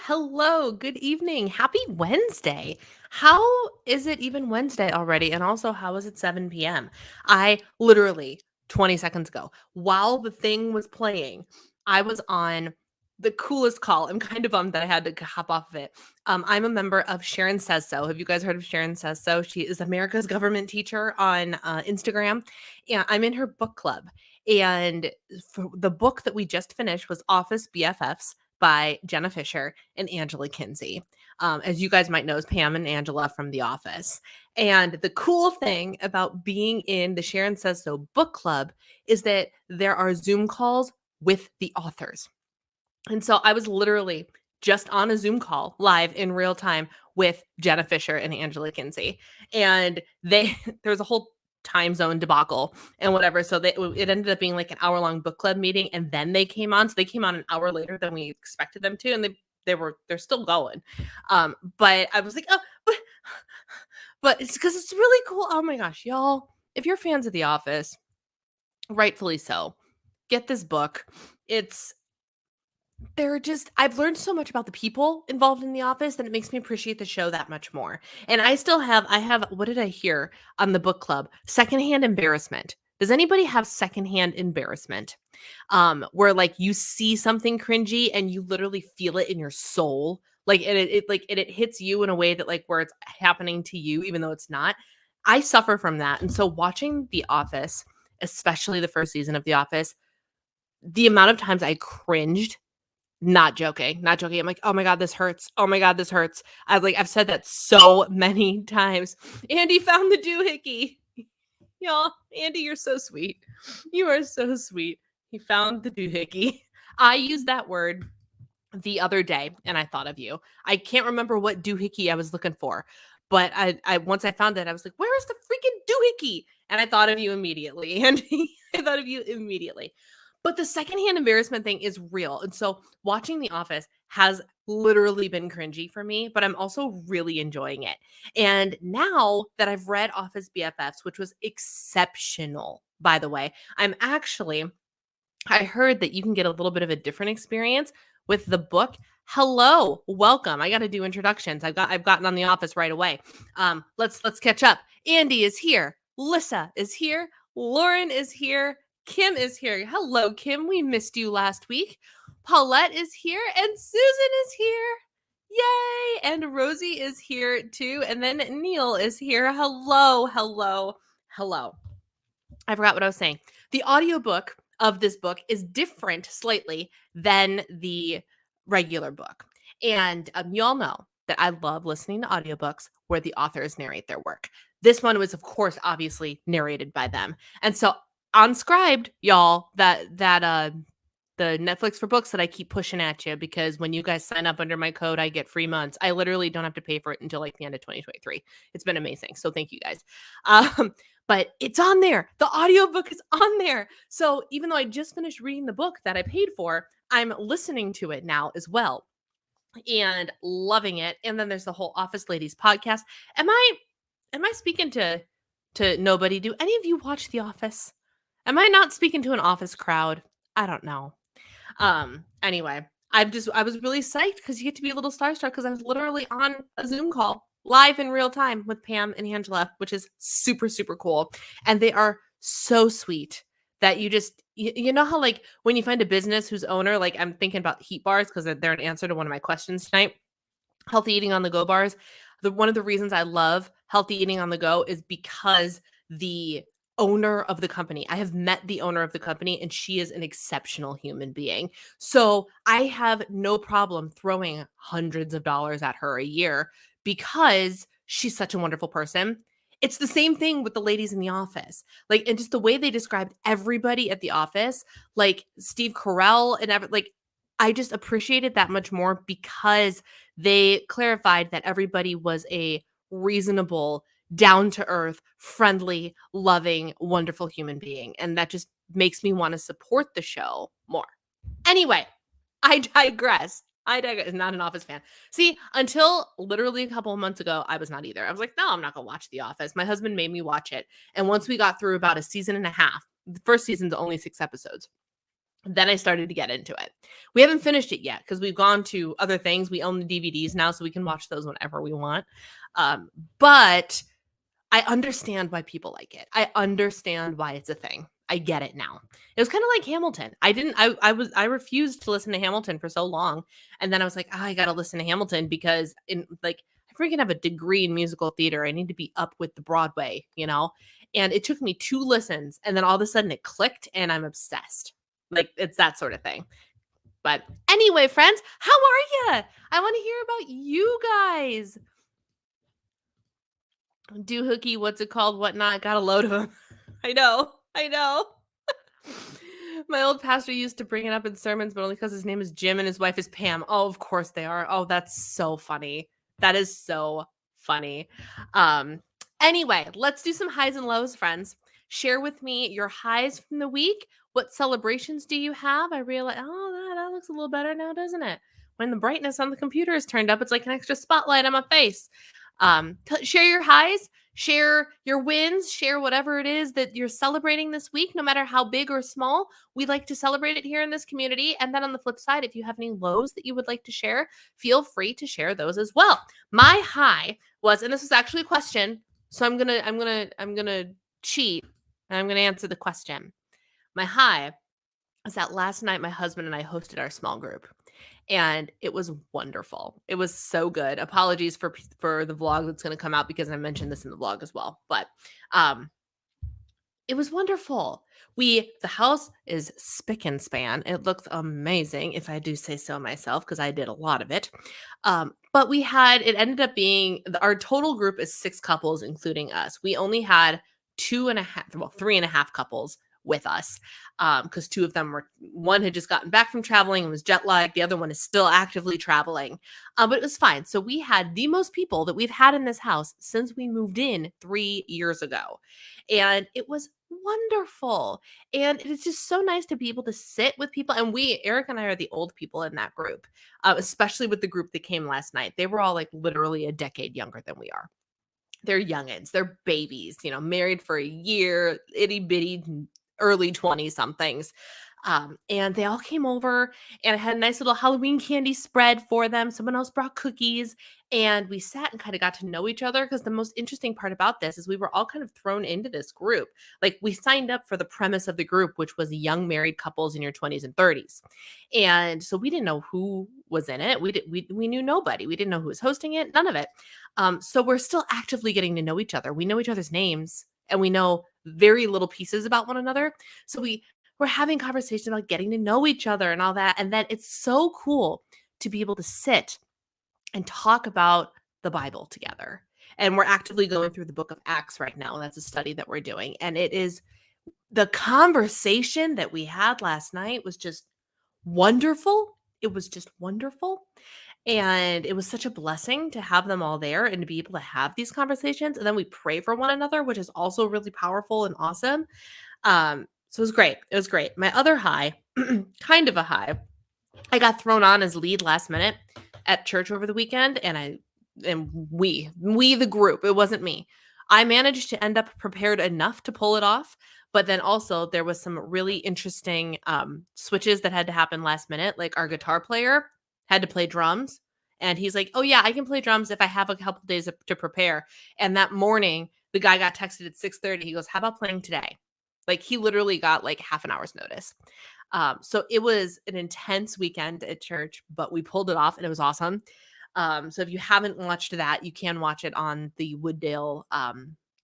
Hello, good evening. Happy Wednesday. How is it even Wednesday already? And also, how is it 7 p.m.? I literally 20 seconds ago, while the thing was playing, I was on the coolest call. I'm kind of bummed that I had to hop off of it. I'm a member of Sharon Says So. Have you guys heard of Sharon Says So? She is America's government teacher on Instagram. And I'm in her book club. And for the book that we just finished was Office BFFs by Jenna Fisher and Angela Kinsey. As you guys might know, is Pam and Angela from The Office. And the cool thing about being in the Sharon Says So book club is that there are Zoom calls with the authors. And so I was literally just on a Zoom call live in real time with Jenna Fisher and Angela Kinsey. And there was a whole time zone debacle and whatever. So it ended up being like an hour-long book club meeting, and then they came on. So they came on an hour later than we expected them to, and they're still going. But I was like, oh, but it's because it's really cool. Oh my gosh, y'all! If you're fans of The Office, rightfully so, get this book. I've learned so much about the people involved in The Office that it makes me appreciate the show that much more. And I have, what did I hear on the book club? Secondhand embarrassment. Does anybody have secondhand embarrassment? Where like you see something cringy and you literally feel it in your soul. Like it hits you in a way that like where it's happening to you, even though it's not. I suffer from that. And so watching The Office, especially the first season of The Office, the amount of times I cringed. Not joking. I'm like, "Oh my god, this hurts. Oh my god, this hurts." I've said that so many times. Andy found the doohickey. Y'all, Andy, you're so sweet. You are so sweet. He found the doohickey. I used that word the other day and I thought of you. I can't remember what doohickey I was looking for, but I once I found it, I was like, "Where is the freaking doohickey?" And I thought of you immediately. And I thought of you immediately. But the secondhand embarrassment thing is real. And so watching The Office has literally been cringy for me, but I'm also really enjoying it. And now that I've read Office BFFs, which was exceptional, by the way, I heard that you can get a little bit of a different experience with the book. Hello, welcome. I got to do introductions. I've gotten on The Office right away. Let's catch up. Andy is here. Lissa is here. Lauren is here. Kim is here. Hello, Kim. We missed you last week. Paulette is here, and Susan is here. Yay! And Rosie is here too. And then Neil is here. Hello. I forgot what I was saying. The audiobook of this book is different slightly than the regular book. And y'all know that I love listening to audiobooks where the authors narrate their work. This one was, of course, obviously narrated by them. And so on Scribed, y'all, that the Netflix for books that I keep pushing at you, because when you guys sign up under my code, I get free months. I literally don't have to pay for it until like the end of 2023. It's been amazing. So thank you guys. But it's on there. The audiobook is on there. So even though I just finished reading the book that I paid for, I'm listening to it now as well and loving it. And then there's the whole Office Ladies podcast. Am I speaking to nobody? Do any of you watch The Office? Am I not speaking to an Office crowd? I don't know. Anyway, I was really psyched because you get to be a little starstruck because I was literally on a Zoom call live in real time with Pam and Angela, which is super, super cool. And they are so sweet. that you know how, like, when you find a business whose owner, like, I'm thinking about Heat Bars because they're an answer to one of my questions tonight. Healthy eating on the go bars. One of the reasons I love healthy eating on the go is because the owner of the company, I have met the owner of the company and she is an exceptional human being. So I have no problem throwing hundreds of dollars at her a year because she's such a wonderful person. It's the same thing with the ladies in the office. Like, and just the way they described everybody at the office, like Steve Carell and like, I just appreciated that much more because they clarified that everybody was a reasonable, down to earth, friendly, loving, wonderful human being. And that just makes me want to support the show more. Anyway, I digress. I digress. Not an Office fan. See, until literally a couple of months ago, I was not either. I was like, no, I'm not going to watch The Office. My husband made me watch it. And once we got through about a season and a half, the first season's only 6 episodes. Then I started to get into it. We haven't finished it yet because we've gone to other things. We own the DVDs now, so we can watch those whenever we want. But I understand why people like it. I understand why it's a thing. I get it now. It was kind of like Hamilton. I refused to listen to Hamilton for so long. And then I was like, I gotta listen to Hamilton because I freaking have a degree in musical theater. I need to be up with the Broadway, you know? And it took me 2 listens and then all of a sudden it clicked and I'm obsessed. Like, it's that sort of thing. But anyway, friends, how are you? I want to hear about you guys. Doohickey, what's it called? Whatnot. Got a load of them. I know. My old pastor used to bring it up in sermons, but only because his name is Jim and his wife is Pam. Oh, of course they are. Oh, that's so funny. That is so funny. Anyway, let's do some highs and lows, friends. Share with me your highs from the week. What celebrations do you have? I realize, that looks a little better now, doesn't it? When the brightness on the computer is turned up, it's like an extra spotlight on my face. Share your highs, share your wins, share whatever it is that you're celebrating this week, no matter how big or small. We like to celebrate it here in this community. And then on the flip side, if you have any lows that you would like to share, feel free to share those as well. My high was, and this was actually a question, so I'm gonna cheat and I'm gonna answer the question. My high was that last night my husband and I hosted our small group. And it was wonderful. It was so good. Apologies for the vlog that's going to come out because I mentioned this in the vlog as well. But it was wonderful. The house is spick and span. It looks amazing, if I do say so myself, because I did a lot of it. But it ended up being, our total group is 6 couples, including us. We only had 3.5 couples with us because 2 of them one had just gotten back from traveling and was jet lagged. The other one is still actively traveling, but it was fine. So we had the most people that we've had in this house since we moved in 3 years ago. And it was wonderful. And it is just so nice to be able to sit with people. And Eric and I are the old people in that group, especially with the group that came last night. They were all like literally a decade younger than we are. They're youngins, they're babies, married for a year, itty bitty, early 20 somethings. And they all came over and I had a nice little Halloween candy spread for them. Someone else brought cookies and we sat and kind of got to know each other because the most interesting part about this is we were all kind of thrown into this group. Like, we signed up for the premise of the group, which was young married couples in your 20s and 30s. And so we didn't know who was in it. We knew nobody. We didn't know who was hosting it, none of it. So we're still actively getting to know each other. We know each other's names and we know very little pieces about one another. So we're having conversations about getting to know each other and all that. And then it's so cool to be able to sit and talk about the Bible together. And we're actively going through the book of Acts right now. That's a study that we're doing. And it is, the conversation that we had last night was just wonderful. It was just wonderful. And it was such a blessing to have them all there and to be able to have these conversations. And then we pray for one another, which is also really powerful and awesome. So it was great. It was great. My other high, kind of a high, I got thrown on as lead last minute at church over the weekend. And we the group, it wasn't me. I managed to end up prepared enough to pull it off. But then also there was some really interesting switches that had to happen last minute. Like, our guitar player had to play drums. And he's like, oh yeah, I can play drums if I have a couple days to prepare. And that morning, the guy got texted at 6:30. He goes, how about playing today? Like, he literally got, like, half an hour's notice. So it was an intense weekend at church, but we pulled it off, and it was awesome. So if you haven't watched that, you can watch it on the Wooddale,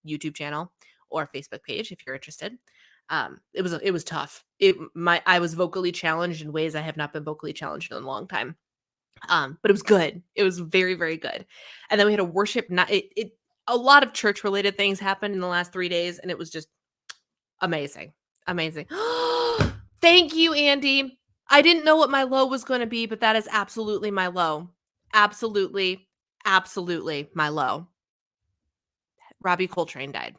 YouTube channel or Facebook page if you're interested. It was tough. I was vocally challenged in ways I have not been vocally challenged in a long time. But it was good. It was very, very good. And then we had a worship night. A lot of church related things happened in the last 3 days, and it was just amazing. Amazing. Thank you, Andy. I didn't know what my low was going to be, but that is absolutely my low. Absolutely, absolutely my low. Robbie Coltrane died.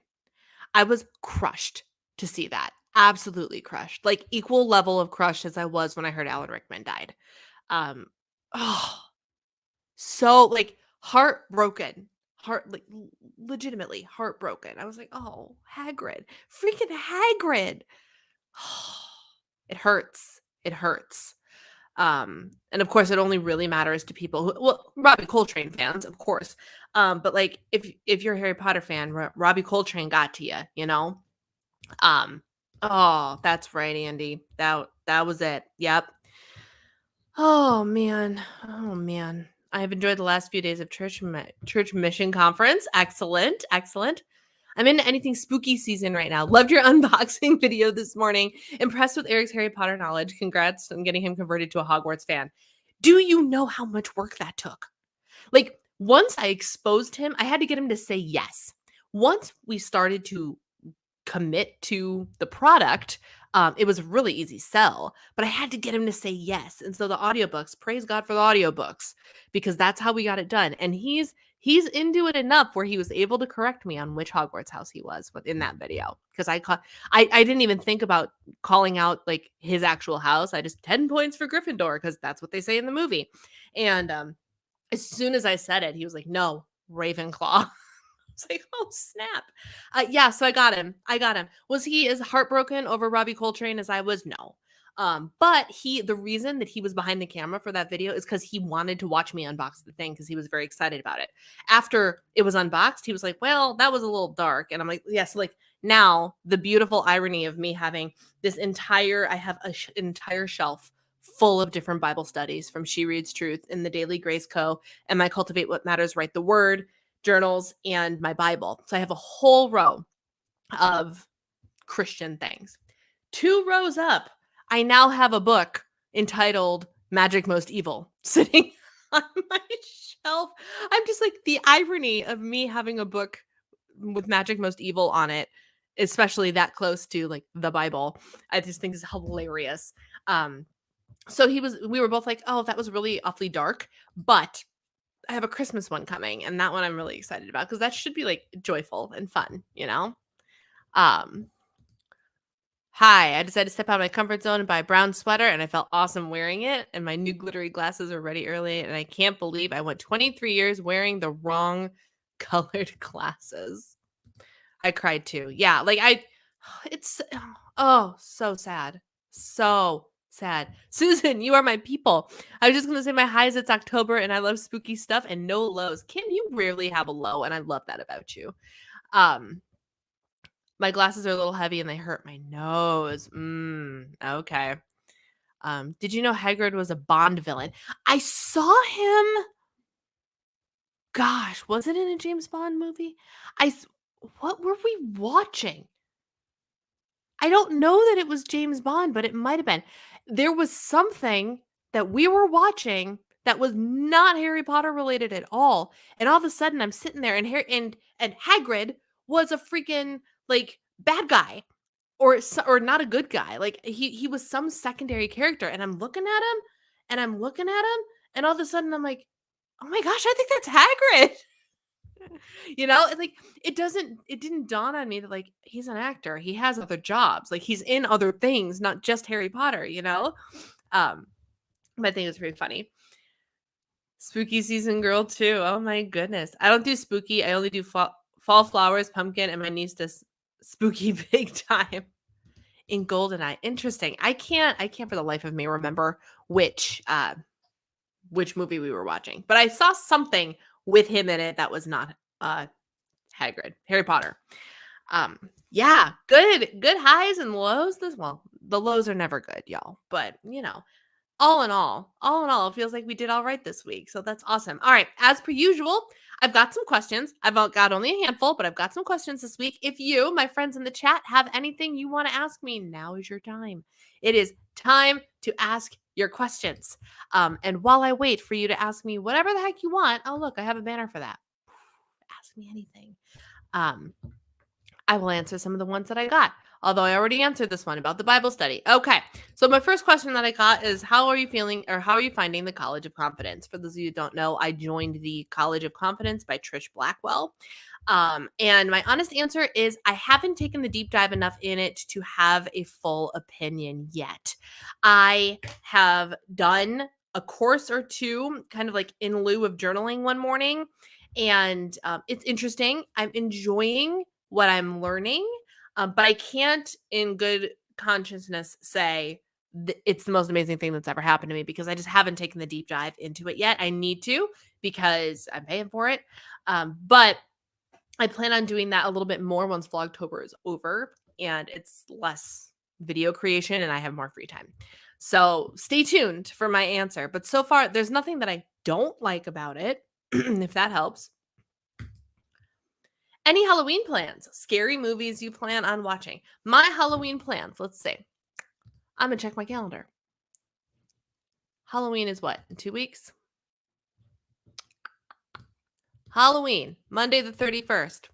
I was crushed to see that. Absolutely crushed. Like, equal level of crushed as I was when I heard Alan Rickman died. Um, oh, so, like, heartbroken. Like, legitimately heartbroken. I was like, "Oh, Hagrid. Freaking Hagrid." It hurts. It hurts. And of course, it only really matters to people who, well, Robbie Coltrane fans, of course. But like, if you're a Harry Potter fan, Robbie Coltrane got to you, you know. Oh, that's right, Andy. That was it. Yep. Oh man. Oh man. I have enjoyed the last few days of church mission conference. Excellent. Excellent. I'm into anything spooky season right now. Loved your unboxing video this morning. Impressed with Eric's Harry Potter knowledge. Congrats on getting him converted to a Hogwarts fan. Do you know how much work that took? Like, once I exposed him, I had to get him to say yes. Once we started to commit to the product, it was a really easy sell, but I had to get him to say yes. And so the audiobooks, praise God for the audiobooks, because that's how we got it done. And he's into it enough where he was able to correct me on which Hogwarts house he was within that video. Because I didn't even think about calling out like his actual house. I just 10 points for Gryffindor because that's what they say in the movie. And as soon as I said it, he was like, no, Ravenclaw. It's like, oh snap. Yeah, so I got him. Was he as heartbroken over Robbie Coltrane as I was? No. But the reason that he was behind the camera for that video is because he wanted to watch me unbox the thing because he was very excited about it. After it was unboxed, he was like, well, that was a little dark. And I'm like, yes, like now the beautiful irony of me having I have an entire shelf full of different Bible studies from She Reads Truth in the Daily Grace Co. and my Cultivate What Matters, Write the Word journals and my Bible. So I have a whole row of Christian things. 2 rows up, I now have a book entitled Magic Most Evil sitting on my shelf. I'm just like, the irony of me having a book with Magic Most Evil on it, especially that close to like the Bible, I just think is hilarious. So we were both like, oh, that was really awfully dark, but I have a Christmas one coming, and that one I'm really excited about because that should be like joyful and fun, you know? Um, Hi, I decided to step out of my comfort zone and buy a brown sweater, and I felt awesome wearing it. And my new glittery glasses are ready early, and I can't believe I went 23 years wearing the wrong colored glasses. I cried too. Yeah, like it's so sad. So sad. Susan, you are my people. I was just gonna say my highs, it's October and I love spooky stuff and no lows. Kim, you rarely have a low, and I love that about you. My glasses are a little heavy and they hurt my nose. Okay. Did you know Hagrid was a Bond villain? I saw him. Gosh, was it in a James Bond movie? What were we watching? I don't know that it was James Bond, but it might have been. There was something that we were watching that was not Harry Potter related at all. And all of a sudden I'm sitting there and Hagrid was a freaking like bad guy or not a good guy. Like he was some secondary character and I'm looking at him and all of a sudden I'm like, "Oh my gosh, I think that's Hagrid." You know, like it didn't dawn on me that like he's an actor. He has other jobs. Like he's in other things, not just Harry Potter, you know? But I think it was pretty funny. Spooky season girl too. Oh my goodness. I don't do spooky. I only do fall flowers, pumpkin, and my niece does spooky big time in Goldeneye. Interesting. I can't for the life of me remember which movie we were watching. But I saw something with him in it that was not Hagrid, Harry Potter. Um, yeah, good highs and lows. Well, the lows are never good, y'all. But all in all, it feels like we did all right this week. So that's awesome. All right. As per usual, I've got some questions. I've got only a handful, but I've got some questions this week. If you, my friends in the chat, have anything you want to ask me, now is your time. It is time to ask your questions. And while I wait for you to ask me whatever the heck you want, oh, look, I have a banner for that. Ask me anything. Um, I will answer some of the ones that I got. Although I already answered this one about the Bible study. Okay. So my first question that I got is, how are you feeling, or how are you finding the College of Confidence? For those of you who don't know, I joined the College of Confidence by Trish Blackwell. And my honest answer is, I haven't taken the deep dive enough in it to have a full opinion yet. I have done a course or two, kind of like in lieu of journaling one morning. And it's interesting. I'm enjoying what I'm learning, but I can't, in good consciousness, say it's the most amazing thing that's ever happened to me, because I just haven't taken the deep dive into it yet. I need to, because I'm paying for it. But I plan on doing that a little bit more once Vlogtober is over and it's less video creation and I have more free time. So stay tuned for my answer. But so far, there's nothing that I don't like about it, if that helps. Any Halloween plans? Scary movies you plan on watching? My Halloween plans, let's see. I'm going to check my calendar. Halloween is what? In 2 weeks? Halloween, Monday the 31st.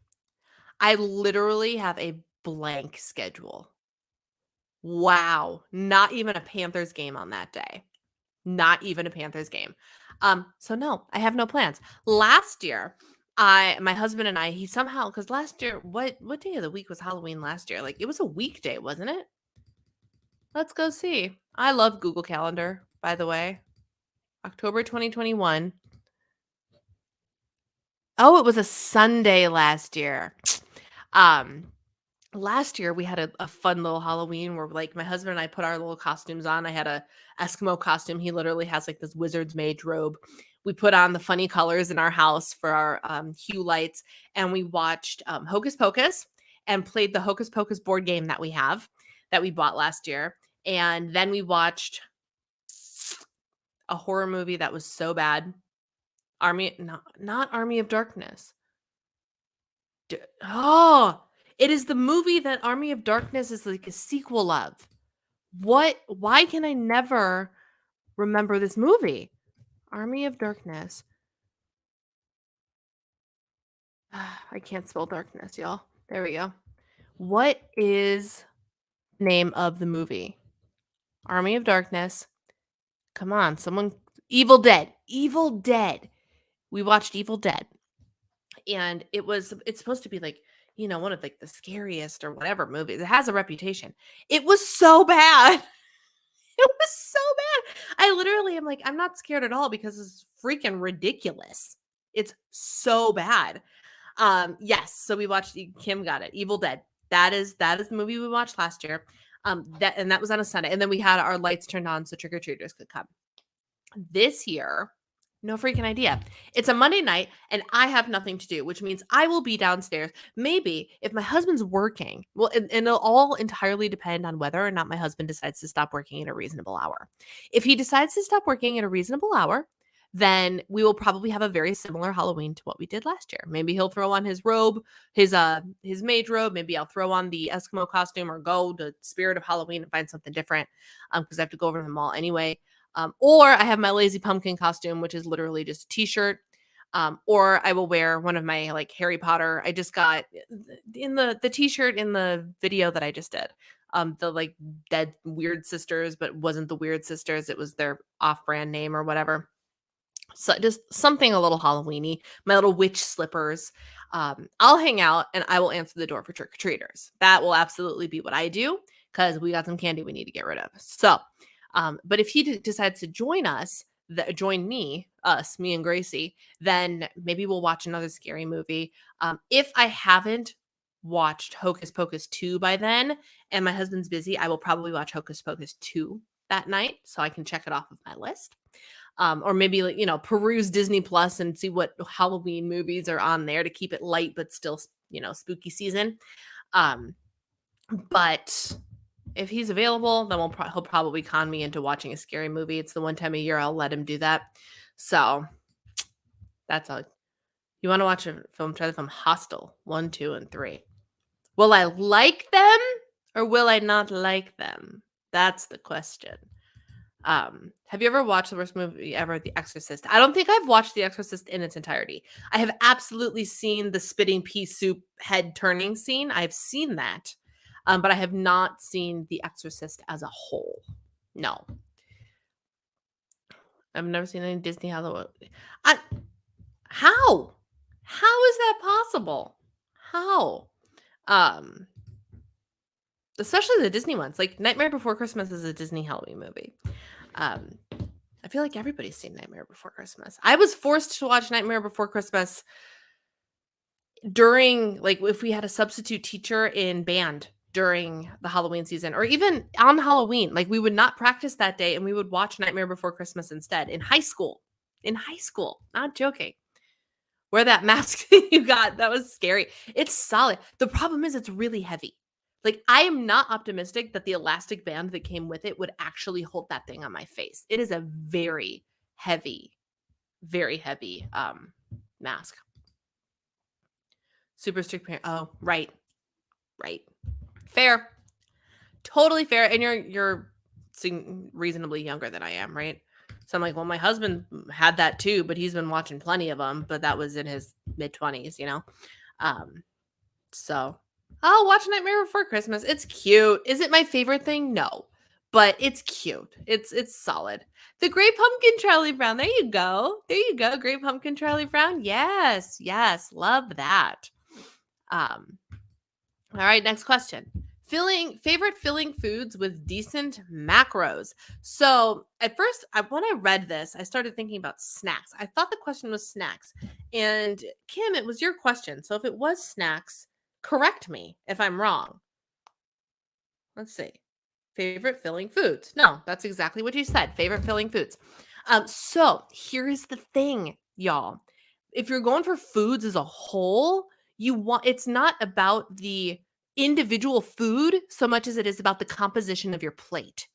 I literally have a blank schedule. Wow. Not even a Panthers game on that day. Not even a Panthers game. So no, I have no plans. Last year, my husband and I, he somehow, because last year, what day of the week was Halloween last year? Like, it was a weekday, wasn't it? Let's go see. I love Google Calendar, by the way. October 2021. Oh, it was a Sunday last year. Last year we had a fun little Halloween where, like, my husband and I put our little costumes on. I had a Eskimo costume. He literally has like this wizard's mage robe. We put on the funny colors in our house for our hue lights, and we watched Hocus Pocus and played the Hocus Pocus board game that we bought last year. And then we watched a horror movie that was so bad. Not Army of Darkness. It is the movie that Army of Darkness is like a sequel of. Why can I never remember this movie? Army of Darkness. I can't spell darkness, y'all. There we go. What is the name of the movie? Army of Darkness. Come on, someone. Evil Dead. Evil Dead. We watched Evil Dead. And it's supposed to be like, one of like the scariest or whatever movies. It has a reputation. It was so bad. It was so bad. I literally am like, I'm not scared at all because it's freaking ridiculous. It's so bad. Yes. So we watched, Kim got it, Evil Dead. That is the movie we watched last year. That was on a Sunday. And then we had our lights turned on so trick-or-treaters could come. This year, no freaking idea. It's a Monday night and I have nothing to do, which means I will be downstairs. Maybe if my husband's working, well, and it'll all entirely depend on whether or not my husband decides to stop working at a reasonable hour. If he decides to stop working at a reasonable hour, then we will probably have a very similar Halloween to what we did last year. Maybe he'll throw on his robe, his mage robe. Maybe I'll throw on the Eskimo costume or go to Spirit of Halloween and find something different, because I have to go over to the mall anyway. Or I have my lazy pumpkin costume, which is literally just a t-shirt. Or I will wear one of my like Harry Potter. I just got in the t-shirt in the video that I just did. The like dead weird sisters, but it wasn't the weird sisters. It was their off-brand name or whatever. So just something a little Halloweeny. My little witch slippers. I'll hang out and I will answer the door for trick-or-treaters. That will absolutely be what I do, because we got some candy we need to get rid of. So but if he decides to join us, me and Gracie, then maybe we'll watch another scary movie. If I haven't watched Hocus Pocus 2 by then, and my husband's busy, I will probably watch Hocus Pocus 2 that night so I can check it off of my list. Or maybe, like, peruse Disney Plus and see what Halloween movies are on there to keep it light but still, spooky season. Um, but if he's available, then he'll probably con me into watching a scary movie. It's the one time a year I'll let him do that. So that's all. You want to watch a film? Try the film Hostel 1, 2, and 3. Will I like them or will I not like them? That's the question. Have you ever watched the worst movie ever, The Exorcist? I don't think I've watched The Exorcist in its entirety. I have absolutely seen the spitting pea soup head turning scene. I've seen that. But I have not seen The Exorcist as a whole. No. I've never seen any Disney Halloween. How? How is that possible? How? Um, Especially the Disney ones. Like Nightmare Before Christmas is a Disney Halloween movie. Um, I feel like everybody's seen Nightmare Before Christmas. I was forced to watch Nightmare Before Christmas during, like, if we had a substitute teacher in band during the Halloween season, or even on Halloween. Like, we would not practice that day and we would watch Nightmare Before Christmas instead in high school. In high school, not joking. Wear that mask you got. That was scary. It's solid. The problem is it's really heavy. Like, I am not optimistic that the elastic band that came with it would actually hold that thing on my face. It is a very heavy mask. Super strict parent. Oh, right. Fair. Totally fair. And you're reasonably younger than I am, right? So I'm like, well, my husband had that too, but he's been watching plenty of them, but that was in his mid-20s, you know? So I'll watch Nightmare Before Christmas. It's cute. Is it my favorite thing? No. But it's cute. It's solid. The Great Pumpkin Charlie Brown. There you go. Great Pumpkin Charlie Brown. Yes. Love that. All right, next question. Favorite filling foods with decent macros. So at first, when I read this, I started thinking about snacks. I thought the question was snacks. And Kim, it was your question. So if it was snacks, correct me if I'm wrong. Let's see. Favorite filling foods. No, that's exactly what you said. Favorite filling foods. So here is the thing, y'all. If you're going for foods as a whole, it's not about the individual food so much as it is about the composition of your plate.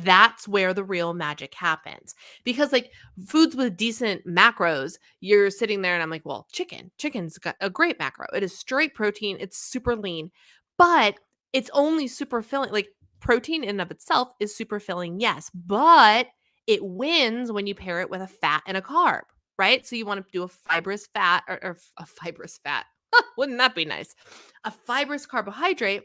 That's where the real magic happens. Because, like, foods with decent macros, you're sitting there and I'm like, well, chicken's got a great macro. It is straight protein. It's super lean, but it's only super filling. Like, protein in and of itself is super filling, yes, but it wins when you pair it with a fat and a carb, right? So you want to do a fibrous fat or a fibrous fat. Wouldn't that be nice? A fibrous carbohydrate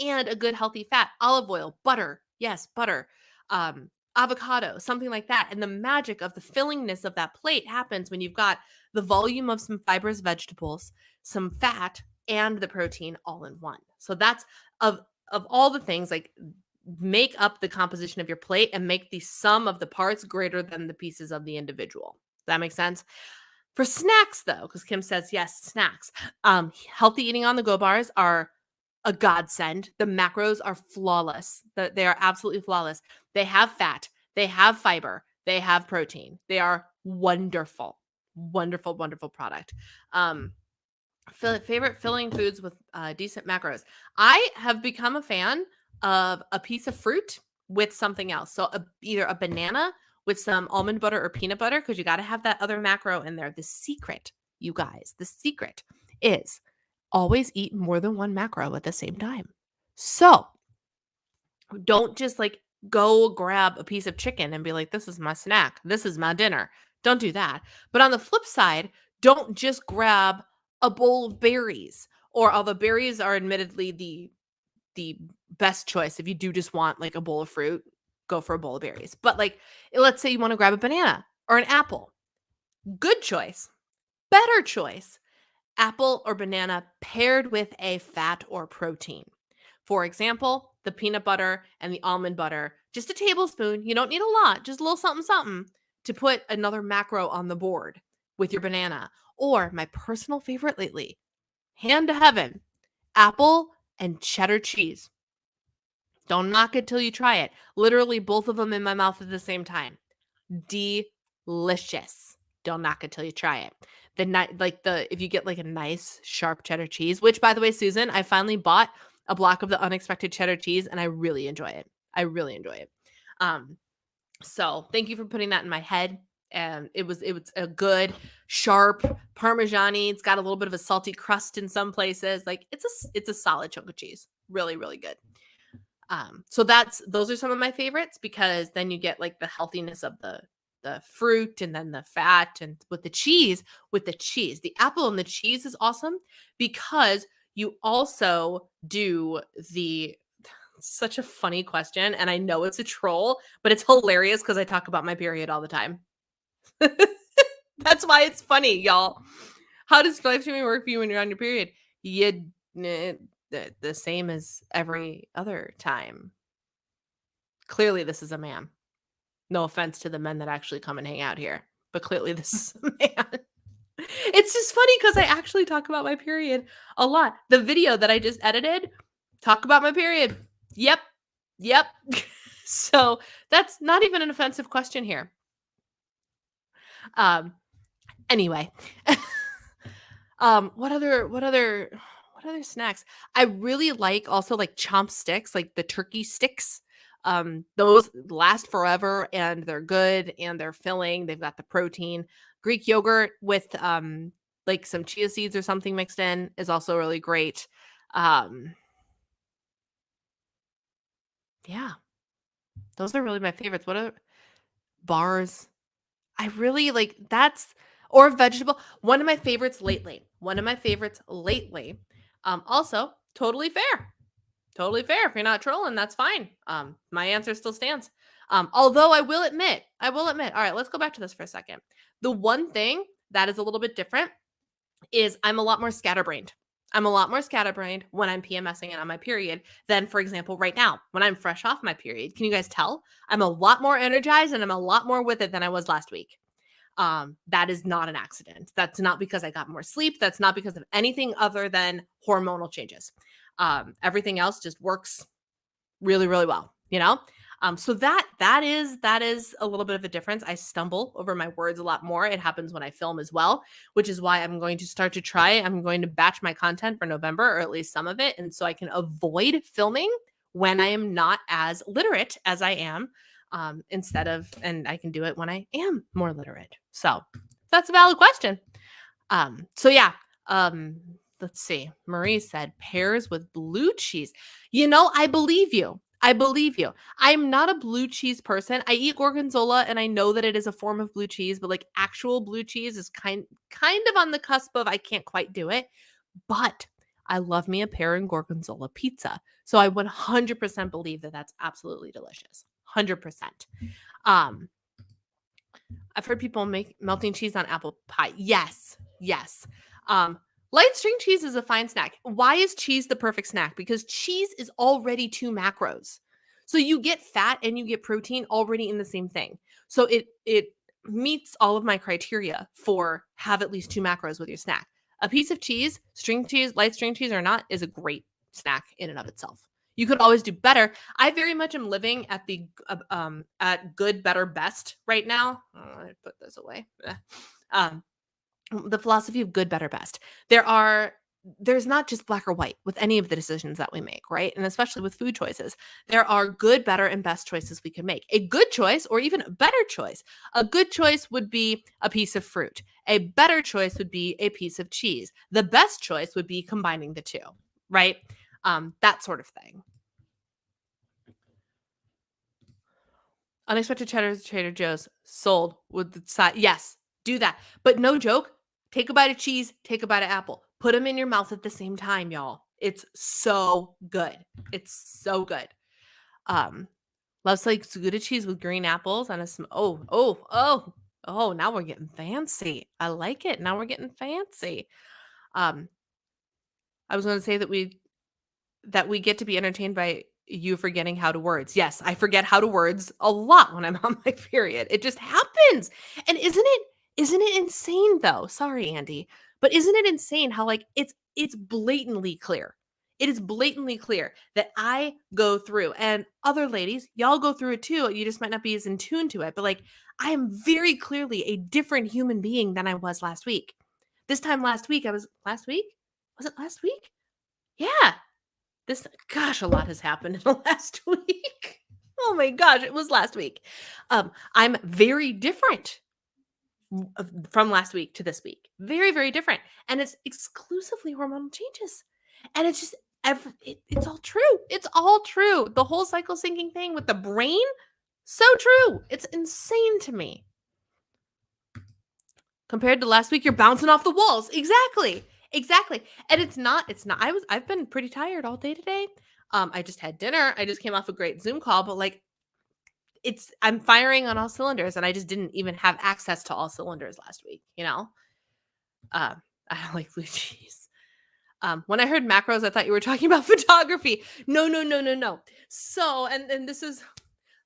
and a good healthy fat, olive oil, butter, yes, butter, avocado, something like that. And the magic of the fillingness of that plate happens when you've got the volume of some fibrous vegetables, some fat, and the protein all in one. So that's of all the things, like, make up the composition of your plate and make the sum of the parts greater than the pieces of the individual. Does that make sense? For snacks, though, because Kim says yes, snacks. Healthy eating on the go bars are a godsend. The macros are flawless. They are absolutely flawless. They have fat, they have fiber, they have protein. They are wonderful, wonderful, wonderful product. Favorite filling foods with decent macros. I have become a fan of a piece of fruit with something else. So either a banana with some almond butter or peanut butter, because you got to have that other macro in there. The secret, you guys, the secret is always eat more than one macro at the same time. So don't just, like, go grab a piece of chicken and be like, this is my snack. This is my dinner. Don't do that. But on the flip side, don't just grab a bowl of berries, or although berries are admittedly the best choice. If you do just want, like, a bowl of fruit, go for a bowl of berries. But, like, let's say you want to grab a banana or an apple. Good choice. Better choice. Apple or banana paired with a fat or protein. For example, the peanut butter and the almond butter, just a tablespoon. You don't need a lot, just a little something, something to put another macro on the board with your banana. Or my personal favorite lately, hand to heaven, apple and cheddar cheese. Don't knock it till you try it. Literally both of them in my mouth at the same time. Delicious. Don't knock it till you try it. If you get like a nice sharp cheddar cheese, which by the way, Susan, I finally bought a block of the unexpected cheddar cheese and I really enjoy it. I really enjoy it. Um, so thank you for putting that in my head. And it was a good sharp parmesan-y. It's got a little bit of a salty crust in some places. Like it's a solid chunk of cheese. Really, really good. So those are some of my favorites because then you get like the healthiness of the fruit and then the fat and with the apple and the cheese is awesome because you also do the such a funny question and I know it's a troll, but it's hilarious because I talk about my period all the time. That's why it's funny, y'all. How does live streaming work for you when you're on your period? You the same as every other time. Clearly, this is a man. No offense to the men that actually come and hang out here, but clearly this is a man. It's just funny because I actually talk about my period a lot. The video that I just edited, talk about my period. Yep. Yep. So that's not even an offensive question here. Anyway. What other snacks? I really like also like chomp sticks, like the turkey sticks. Those last forever and they're good and they're filling. They've got the protein. Greek yogurt with like some chia seeds or something mixed in is also really great. Um yeah, those are really my favorites. What are bars? I really like that's or vegetable. One of my favorites lately. One of my favorites lately. Also, totally fair. Totally fair. If you're not trolling, that's fine. My answer still stands. Although I will admit. All right, let's go back to this for a second. The one thing that is a little bit different is I'm a lot more scatterbrained. I'm a lot more scatterbrained when I'm PMSing and on my period than, for example, right now when I'm fresh off my period. Can you guys tell? I'm a lot more energized and I'm a lot more with it than I was last week. That is not an accident. That's not because I got more sleep. That's not because of anything other than hormonal changes. Everything else just works really, really well, you know? So that is a little bit of a difference. I stumble over my words a lot more. It happens when I film as well, which is why I'm going to start to try. I'm going to batch my content for November, or at least some of it, and so I can avoid filming when I am not as literate as I am, and I can do it when I am more literate. So that's a valid question. So yeah, let's see. Marie said pears with blue cheese. I believe you. I believe you. I'm not a blue cheese person. I eat gorgonzola and I know that it is a form of blue cheese, but like actual blue cheese is kind of on the cusp of I can't quite do it. But I love me a pear and gorgonzola pizza. So I 100% believe that that's absolutely delicious. 100%. Um I've heard people make melting cheese on apple pie. Yes. Yes. Light string cheese is a fine snack. Why is cheese the perfect snack? Because cheese is already 2 macros. So you get fat and you get protein already in the same thing. So it meets all of my criteria for have at least 2 macros with your snack. A piece of cheese, string cheese, light string cheese or not, is a great snack in and of itself. You could always do better. I very much am living at good, better, best right now. I put this away. Um, the philosophy of good, better, best. There's not just black or white with any of the decisions that we make, right? And especially with food choices, there are good, better, and best choices we can make. A good choice, or even a better choice, a good choice would be a piece of fruit. A better choice would be a piece of cheese. The best choice would be combining the two, right? That sort of thing. Unexpected cheddar Trader Joe's sold with the side. Yes, do that. But no joke, take a bite of cheese, take a bite of apple. Put them in your mouth at the same time, y'all. It's so good. It's so good. Loves like Gouda cheese with green apples and now we're getting fancy. I like it. Now we're getting fancy. I was going to say that we get to be entertained by you forgetting how to words. Yes, I forget how to words a lot when I'm on my period. It just happens. And isn't it insane though? Sorry, Andy. But isn't it insane how like it's blatantly clear. It is blatantly clear that I go through and other ladies, y'all go through it too. You just might not be as in tune to it, but like I am very clearly a different human being than I was last week. This time last week, last week? Was it last week? Yeah. Gosh, a lot has happened in the last week. Oh my gosh, it was last week. I'm very different from last week to this week. Very, very different. And it's exclusively hormonal changes. And it's just it's all true. It's all true. The whole cycle syncing thing with the brain, so true. It's insane to me. Compared to last week, you're bouncing off the walls. Exactly. Exactly. And I've been pretty tired all day today. I just had dinner. I just came off a great Zoom call, but like I'm firing on all cylinders, and I just didn't even have access to all cylinders last week, you know? I don't like blue cheese. When I heard macros, I thought you were talking about photography. No, no, no, no, no. So, and this is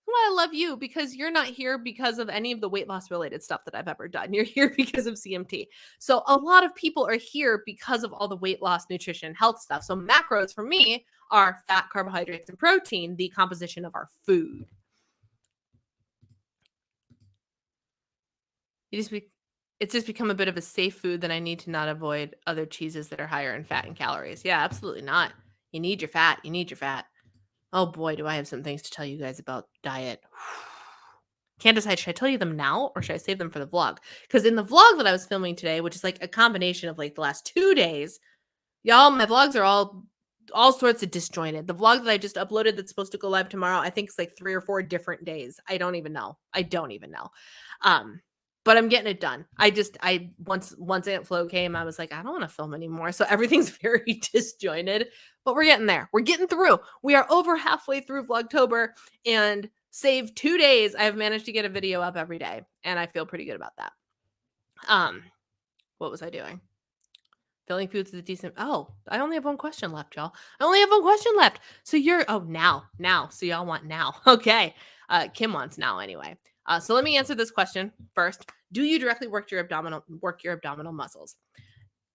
why I love you, because you're not here because of any of the weight loss related stuff that I've ever done. You're here because of CMT. So a lot of people are here because of all the weight loss, nutrition, health stuff. So macros for me are fat, carbohydrates, and protein, the composition of our food. It's just become a bit of a safe food that I need to not avoid other cheeses that are higher in fat and calories. Yeah, absolutely not. You need your fat. You need your fat. Oh boy, do I have some things to tell you guys about diet. Can't decide, should I tell you them now or should I save them for the vlog? Because in the vlog that I was filming today, which is like a combination of like the last 2 days, y'all, my vlogs are all sorts of disjointed. The vlog that I just uploaded that's supposed to go live tomorrow, I think it's like 3 or 4 different days. I don't even know. But I'm getting it done. Once Aunt Flo came, I was like, I don't want to film anymore. So everything's very disjointed, but we're getting there. We're getting through. We are over halfway through Vlogtober, and save 2 days, I've managed to get a video up every day, and I feel pretty good about that. What was I doing? Filling foods with a decent. Oh, I only have one question left, y'all. I only have one question left. So now. So y'all want now. Okay. Kim wants now anyway. So let me answer this question first. Do you directly work your abdominal muscles?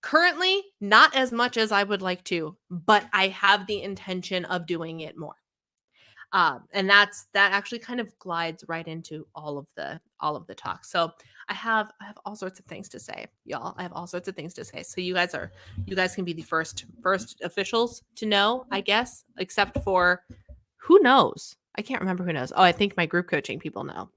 Currently, not as much as I would like to, but I have the intention of doing it more. And that actually kind of glides right into all of the talk. So I have all sorts of things to say, y'all. I have all sorts of things to say. So you guys can be the first officials to know, I guess, except for who knows? I can't remember who knows. Oh, I think my group coaching people know.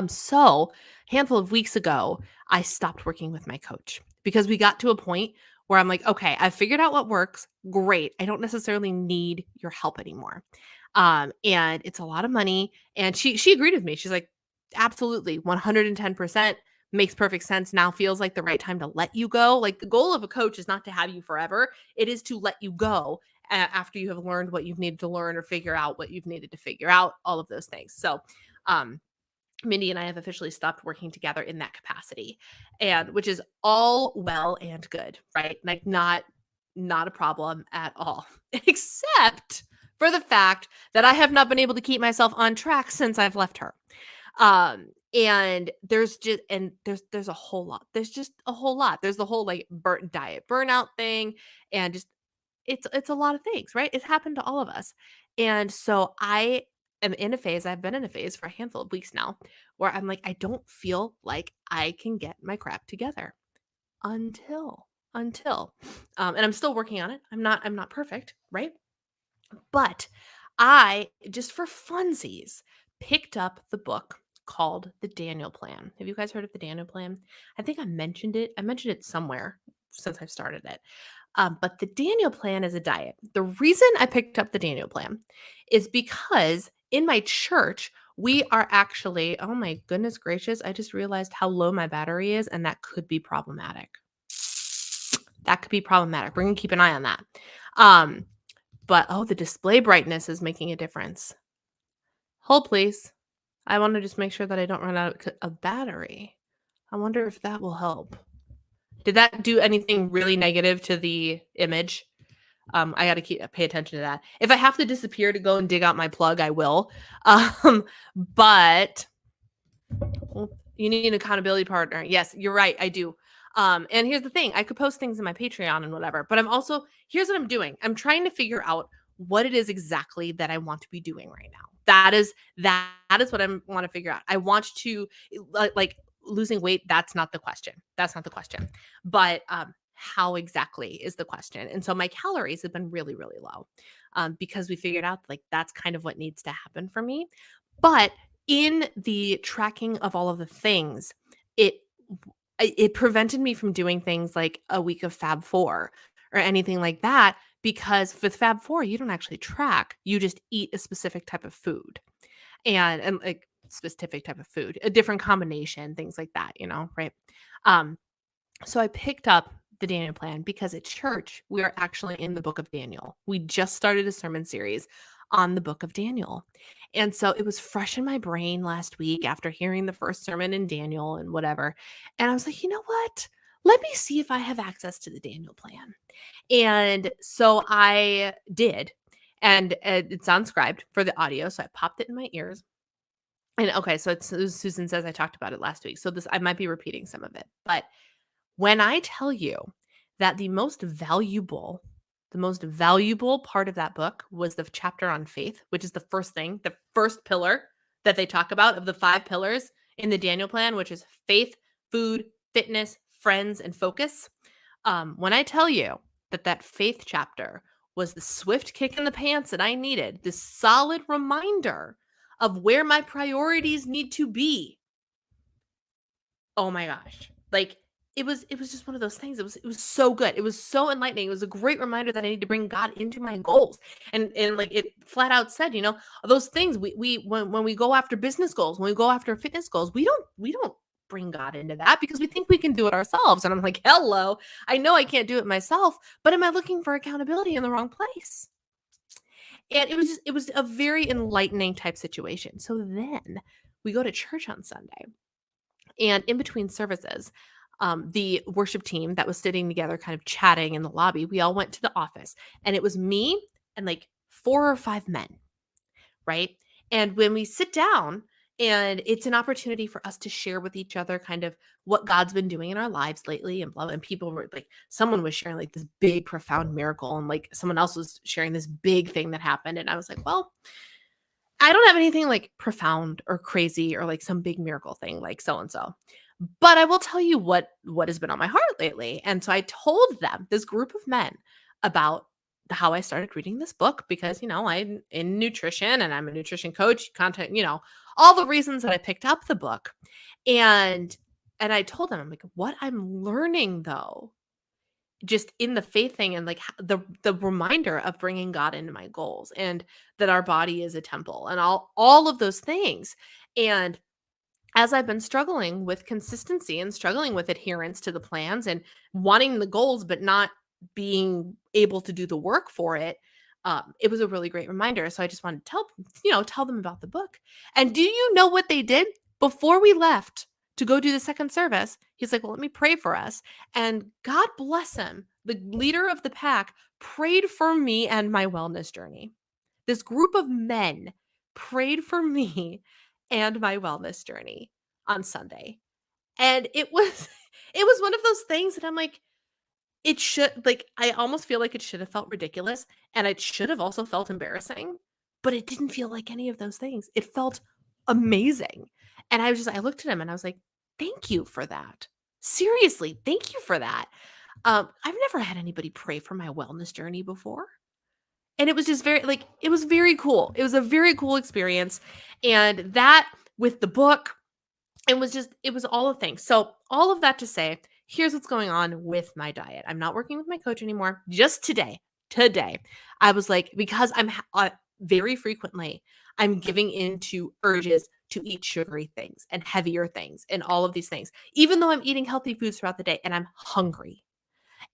So a handful of weeks ago, I stopped working with my coach because we got to a point where I'm like, okay, I've figured out what works. Great. I don't necessarily need your help anymore. And it's a lot of money. And she agreed with me. She's like, absolutely, 110% makes perfect sense. Now feels like the right time to let you go. Like, the goal of a coach is not to have you forever. It is to let you go after you have learned what you've needed to learn or figure out what you've needed to figure out, all of those things. So, Mindy and I have officially stopped working together in that capacity, and which is all well and good, right? Like, not a problem at all, except for the fact that I have not been able to keep myself on track since I've left her. And there's a whole lot. There's just a whole lot. There's the whole like diet burnout thing, and just it's a lot of things, right? It's happened to all of us. And so I am in a phase, I've been in a phase for a handful of weeks now, where I'm like, I don't feel like I can get my crap together until and I'm still working on it. I'm not perfect, right? But I, just for funsies, picked up the book called The Daniel Plan. Have you guys heard of The Daniel Plan? I think I mentioned it. I mentioned it somewhere since I've started it. But the Daniel Plan is a diet. The reason I picked up the Daniel Plan is because in my church, we are actually, oh my goodness gracious, I just realized how low my battery is, and that could be problematic. That could be problematic. We're going to keep an eye on that. But the display brightness is making a difference. Hold, please. I want to just make sure that I don't run out of battery. I wonder if that will help. Did that do anything really negative to the image? I got to pay attention to that. If I have to disappear to go and dig out my plug, I will. But you need an accountability partner. Yes, you're right. I do. And here's the thing. I could post things in my Patreon and whatever, but here's what I'm doing. I'm trying to figure out what it is exactly that I want to be doing right now. That is what I want to figure out. I want to like losing weight, that's not the question. That's not the question. But how exactly is the question. And so my calories have been really, really low because we figured out like that's kind of what needs to happen for me. But in the tracking of all of the things, it it prevented me from doing things like a week of Fab 4 or anything like that because with Fab 4 you don't actually track. You just eat a specific type of food and like specific type of food, a different combination, things like that, right? Um so I picked up the Daniel plan because at church, we are actually in the book of Daniel. We just started a sermon series on the book of Daniel. And so it was fresh in my brain last week after hearing the first sermon in Daniel and whatever. And I was like, you know what? Let me see if I have access to the Daniel plan. And so I did. And it's unscribed for the audio. So I popped it in my ears. And okay, so Susan says I talked about it last week. So this I might be repeating some of it. But when I tell you that the most valuable part of that book was the chapter on faith, which is the first thing, the first pillar that they talk about of the 5 pillars in the Daniel plan, which is faith, food, fitness, friends, and focus. When I tell you that that faith chapter was the swift kick in the pants that I needed, this solid reminder of where my priorities need to be. Oh my gosh. Like it was just one of those things. It was so good. It was so enlightening. It was a great reminder that I need to bring God into my goals. And like it flat out said, those things we when we go after business goals, when we go after fitness goals, we don't bring God into that because we think we can do it ourselves. And I'm like, "Hello. I know I can't do it myself, but am I looking for accountability in the wrong place?" And it was a very enlightening type situation. So then we go to church on Sunday and in between services, the worship team that was sitting together, kind of chatting in the lobby, we all went to the office and it was me and like 4 or 5 men, right? And when we sit down, and it's an opportunity for us to share with each other kind of what God's been doing in our lives lately and blah, blah. And people were like, someone was sharing like this big, profound miracle, and like someone else was sharing this big thing that happened. And I was like, well, I don't have anything like profound or crazy or like some big miracle thing like so and so. But I will tell you what has been on my heart lately. And so I told them, this group of men, about how I started reading this book because, I'm in nutrition and I'm a nutrition coach, content, all the reasons that I picked up the book. And I told them, I'm like, what I'm learning though, just in the faith thing and like the reminder of bringing God into my goals and that our body is a temple and all of those things. And as I've been struggling with consistency and struggling with adherence to the plans and wanting the goals, but not being able to do the work for it, it was a really great reminder. So I just wanted to tell them about the book. And do you know what they did before we left to go do the second service? He's like, well, let me pray for us. And God bless him. The leader of the pack prayed for me and my wellness journey. This group of men prayed for me and my wellness journey on Sunday. And it was it was one of those things that I'm like, it should like I almost feel like it should have felt ridiculous and it should have also felt embarrassing, but it didn't feel like any of those things. It felt amazing. And I looked at him and I was like, "Thank you for that. Seriously, thank you for that." I've never had anybody pray for my wellness journey before. And it was just very like it was very cool. It was a very cool experience. And that with the book, it was all of things. So all of that to say, here's what's going on with my diet. I'm not working with my coach anymore. Just today, I was like, because very frequently, I'm giving into urges to eat sugary things and heavier things and all of these things, even though I'm eating healthy foods throughout the day and I'm hungry.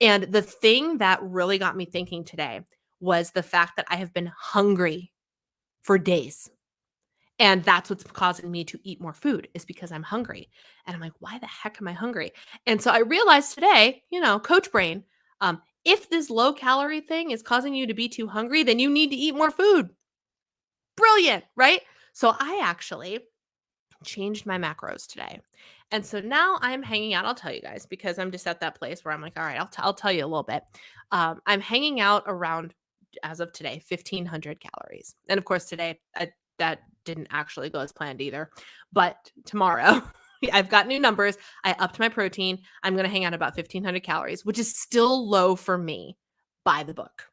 And the thing that really got me thinking today was the fact that I have been hungry for days. And that's what's causing me to eat more food is because I'm hungry. And I'm like, why the heck am I hungry? And so I realized today, coach brain, if this low calorie thing is causing you to be too hungry, then you need to eat more food. Brilliant, right? So I actually changed my macros today. And so now I'm hanging out. I'll tell you guys because I'm just at that place where I'm like, all right, I'll tell you a little bit. I'm hanging out around, as of today, 1,500 calories. And of course, today that didn't actually go as planned either. But tomorrow, I've got new numbers. I upped my protein. I'm going to hang out about 1,500 calories, which is still low for me by the book.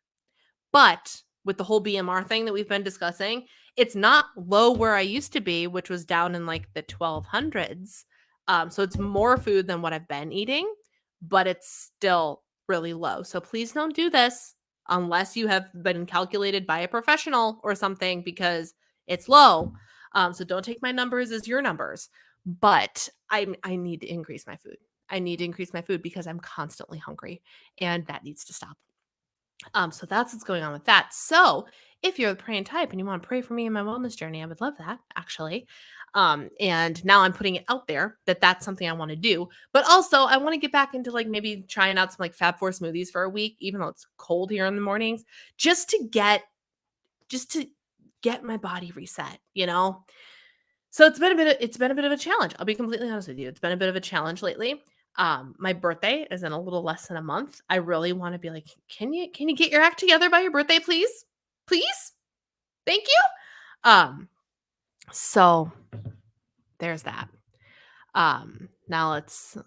But with the whole BMR thing that we've been discussing, it's not low where I used to be, which was down in like the 1200s. So it's more food than what I've been eating, but it's still really low. So please don't do this unless you have been calculated by a professional or something because it's low. So don't take my numbers as your numbers. But I need to increase my food. I need to increase my food because I'm constantly hungry, and that needs to stop. So that's what's going on with that. So if you're the praying type and you want to pray for me in my wellness journey, I would love that actually. And now I'm putting it out there that that's something I want to do. But also I want to get back into like maybe trying out some like Fab Four smoothies for a week, even though it's cold here in the mornings, just to get my body reset, you know? So it's been a bit of a challenge. I'll be completely honest with you. It's been a bit of a challenge lately. My birthday is in a little less than a month. I really want to be like, can you get your act together by your birthday, please? Please? Thank you. So there's that. Now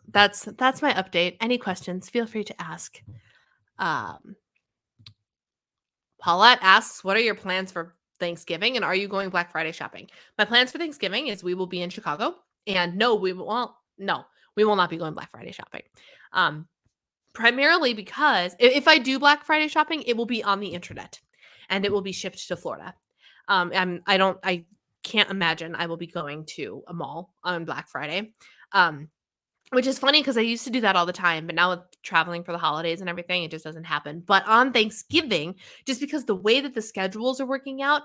that's my update. Any questions, feel free to ask. Paulette asks, what are your plans for Thanksgiving and are you going Black Friday shopping? My plans for Thanksgiving is we will be in Chicago and no, we will not be going Black Friday shopping. Primarily because if I do Black Friday shopping, it will be on the internet and it will be shipped to Florida. I can't imagine I will be going to a mall on Black Friday. Which is funny because I used to do that all the time, but now with traveling for the holidays and everything, it just doesn't happen. But on Thanksgiving, just because the way that the schedules are working out,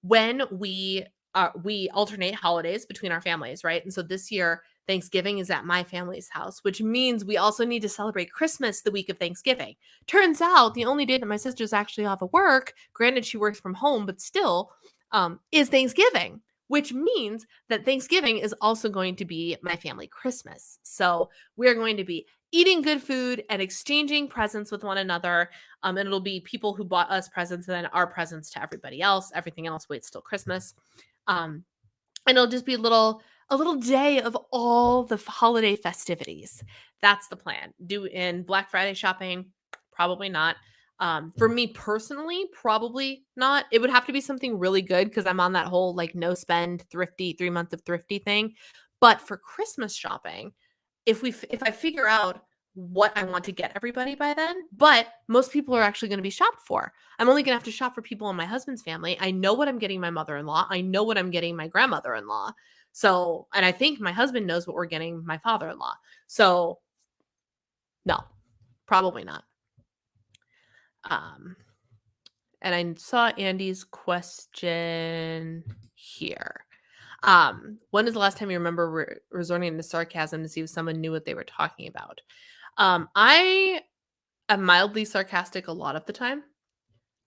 when we alternate holidays between our families, right? And so this year, Thanksgiving is at my family's house, which means we also need to celebrate Christmas the week of Thanksgiving. Turns out the only day that my sister's actually off of work, granted she works from home, but still, is Thanksgiving, which means that Thanksgiving is also going to be my family Christmas. So we're going to be eating good food and exchanging presents with one another. And it'll be people who bought us presents and then our presents to everybody else. Everything else waits till Christmas. And it'll just be a little day of all the holiday festivities. That's the plan. Do in Black Friday shopping? Probably not. For me personally, probably not. It would have to be something really good because I'm on that whole like no spend thrifty 3 months of thrifty thing. But for Christmas shopping, if I figure out what I want to get everybody by then, but most people are actually going to be shopped for. I'm only going to have to shop for people in my husband's family. I know what I'm getting my mother-in-law. I know what I'm getting my grandmother-in-law. So, and I think my husband knows what we're getting my father-in-law. So, no, probably not. And I saw Andy's question here. When is the last time you remember resorting to sarcasm to see if someone knew what they were talking about? I am mildly sarcastic a lot of the time,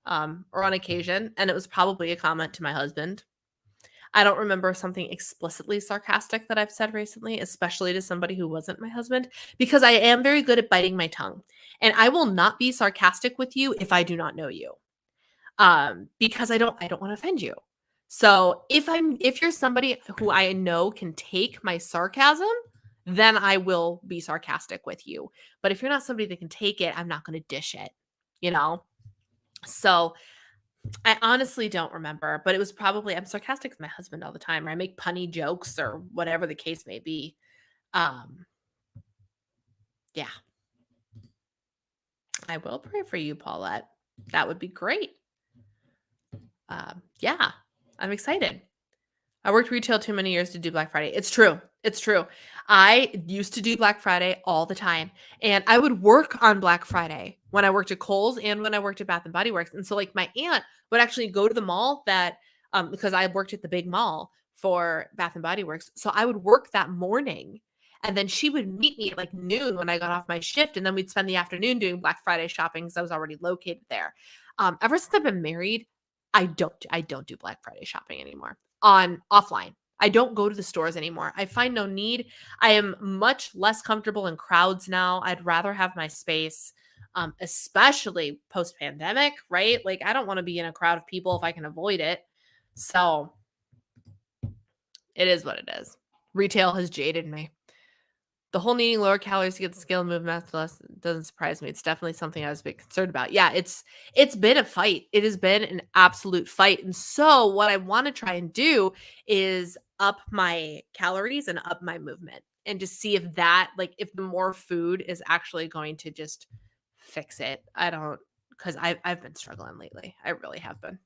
or on occasion, and it was probably a comment to my husband. I don't remember something explicitly sarcastic that I've said recently, especially to somebody who wasn't my husband, because I am very good at biting my tongue. And I will not be sarcastic with you if I do not know you. Because I don't want to offend you. So if you're somebody who I know can take my sarcasm, then I will be sarcastic with you. But if you're not somebody that can take it, I'm not going to dish it, you know? So I honestly don't remember, but it was probably I'm sarcastic with my husband all the time, or I make punny jokes or whatever the case may be. Yeah. I will pray for you, Paulette. That would be great. Yeah, I'm excited. I worked retail too many years to do Black Friday. It's true. It's true. I used to do Black Friday all the time. And I would work on Black Friday when I worked at Kohl's and when I worked at Bath and Body Works. And so like my aunt would actually go to the mall because I worked at the big mall for Bath and Body Works. So I would work that morning and then she would meet me at like noon when I got off my shift. And then we'd spend the afternoon doing Black Friday shopping because I was already located there. Ever since I've been married, I don't do Black Friday shopping anymore offline. I don't go to the stores anymore. I find no need. I am much less comfortable in crowds now. I'd rather have my space, especially post pandemic, right? Like I don't want to be in a crowd of people if I can avoid it. So It is what it is. Retail has jaded me. The whole needing lower calories to get the scale and move mass less doesn't surprise me. It's definitely something I was a bit concerned about. Yeah, it's been a fight. It has been an absolute fight. And so what I want to try and do is up my calories and up my movement and just see if that if the more food is actually going to just fix it. I don't because I've been struggling lately. I really have been.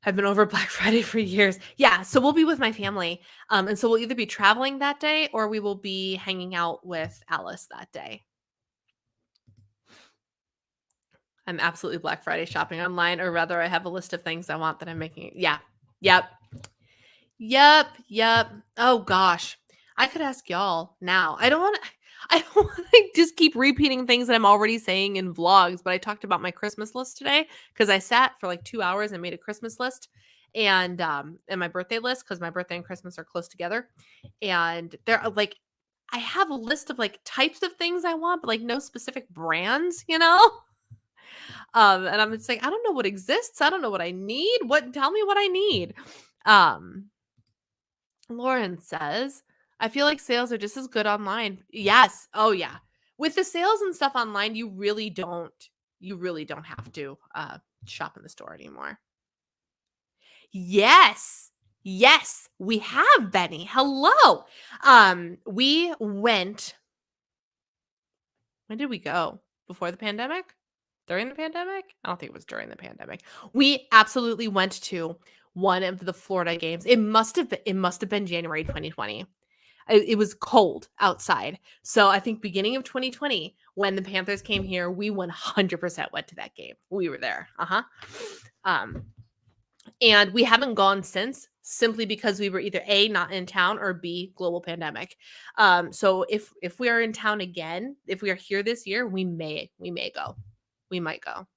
I've been over Black Friday for years. Yeah, so we'll be with my family. And so we'll either be traveling that day or we will be hanging out with Alice that day. I'm absolutely Black Friday shopping online, or rather I have a list of things I want that I'm making. Yeah. Yep. Yep. Oh gosh. I could ask y'all now. I don't want to I don't want to just keep repeating things that I'm already saying in vlogs, but I talked about my Christmas list today because I sat for like 2 hours and made a Christmas list and my birthday list because my birthday and Christmas are close together. And there are I have a list of types of things I want, but no specific brands, you know? And I'm just like, I don't know what exists. I don't know what I need. Tell me what I need. Um Lauren says, I feel like sales are just as good online. Yes. Oh yeah. With the sales and stuff online, you really don't have to shop in the store anymore. Yes. Yes, we have, Benny. Hello. We went When did we go? Before the pandemic? During the pandemic? I don't think it was during the pandemic. We absolutely went to one of the Florida games. It must have been January 2020. It was cold outside. So I think beginning of 2020, when the Panthers came here, we 100% went to that game. We were there. Um, and we haven't gone since simply because we were either A, not in town, or B, global pandemic. So if we are in town again, if we are here this year, we may go. We might go.